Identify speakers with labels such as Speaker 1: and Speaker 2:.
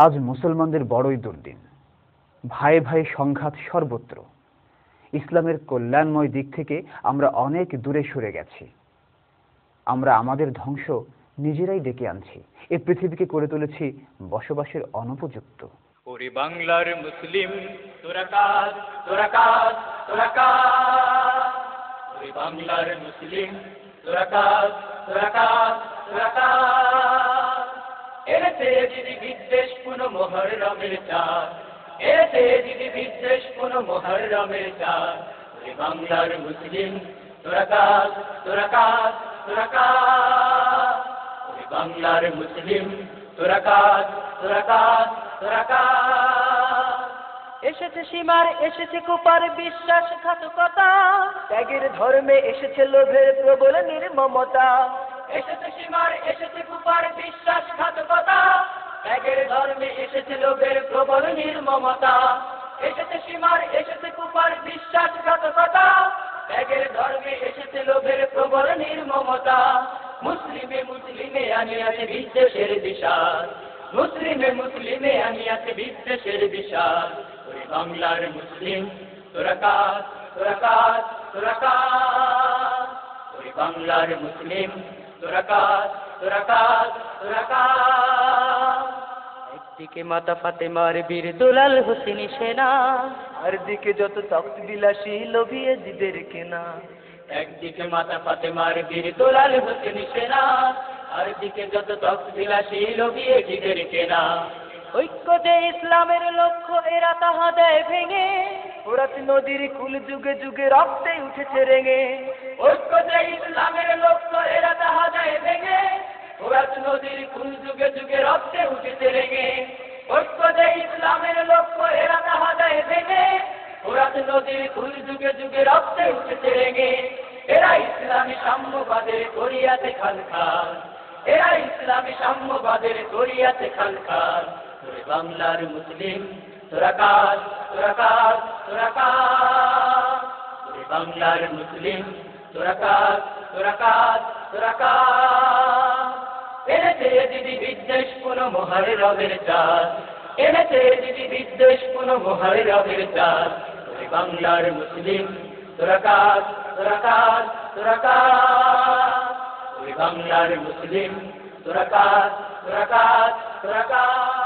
Speaker 1: আজ মুসলমানদের বড়ই দুর্দিন। ভাই ভাই সংঘাত সর্বত্র। ইসলামের কল্যাণময় দিক থেকে আমরা অনেক দূরে সরে গেছি। আমরা আমাদের ধ্বংস নিজেরাই ডেকে আনছি। এই পৃথিবীকে করে তুলেছি বসবাসের অনুপযুক্ত।
Speaker 2: ওরে বাংলার মুসলিম তোরা কার, তোরা কার, তোরা কার। ওরে বাংলার মুসলিম তোরা কার, তোরা কার, তোরা কার। এতে যদি বিদ্বেষ কোন মুহররমের চাঁদ, এতে যদি বিদ্বেষ কোন মুহররমের চাঁদ। ওরে বাংলার মুসলিম তোরা কার, তোরা কার, তোরা কার। ওরে বাংলার মুসলিম তোরা কার, তোরা কার, তোরা কার।
Speaker 3: এসেছে সীমার, এসেছে কুপার বিশ্বাসঘাতকতা, ত্যাগের ধর্মে এসেছে লোভের প্রবল নির্মমতা।
Speaker 2: এসেছে সীমার, এসেছে কুপার বিশ্বাসঘাতকতা, ত্যাগের ধর্মে এসেছে লোভের প্রবল নির্মমতা। এসেছে সীমার, এসেছে কুপার বিশ্বাসঘাতকতা, ত্যাগের ধর্মে এসেছে লোভের প্রবল নির্মমতা। মুসলিমে মুসলিমে আনিয়াছে বিদ্বেষের বিষাদ, মুসলিমে মুসলিমে আনিয়াছে বিদ্বেষের বিষাদ। ওরে বাংলার মুসলিম তোরা কার, তোরা কার, তোরা কার। ওরে বাংলার মুসলিম তোরা কার, তোরা কার, তোরা কার।
Speaker 3: একদিকে মাতা ফাতেমার বীর দুলাল হোসেনি সেনা, আর দিকে যত তখ্ত বিলাসী লোভিয়ে জিদের কেনা।
Speaker 2: একদিকে মাতা ফাতেমার বীর দুলাল হোসেনি সেনা, আর দিকে যত তখ্ত বিলাসী লোভিয়ে জিদের কেনা।
Speaker 3: ঐক্য যে ইসলামের লক্ষ্য, এরা তাহা দেয় ভেঙে। ফোরাত নদীর কুল যুগে যুগে রক্তে উঠেছে রেঙে।
Speaker 2: ঐক্য যে ইসলামের লক্ষ্য, এরা তাহা দেয় ভেঙে। ফোরাত নদীর কুল যুগে যুগে রক্তে উঠেছে রেঙে। ঐক্য যে ইসলামের লক্ষ্য, এরা তাহা দেয় ভেঙে। ফোরাত নদীর কুল যুগে যুগে রক্তে উঠেছে রেঙে। এরা ইসলামী সাম্যবাদের করিয়াছে খানখান, এরা ইসলামী সাম্যবাদের করিয়াছে খানখান। ওরে বাংলার মুসলিম তোরা কার, তোরা কার, তোরা কার। ওরে বাংলার মুসলিম তোরা কার, তোরা কার, তোরা কার। এনেছে যদি বিদ্বেষ কোন মুহররমের চাঁদ, এনেছে যদি বিদ্বেষ কোন মুহররমের চাঁদ। ওরে বাংলার মুসলিম তোরা কার, তোরা কার, তোরা কার। ওরে বাংলার মুসলিম তোরা কার, তোরা কার, তোরা কার।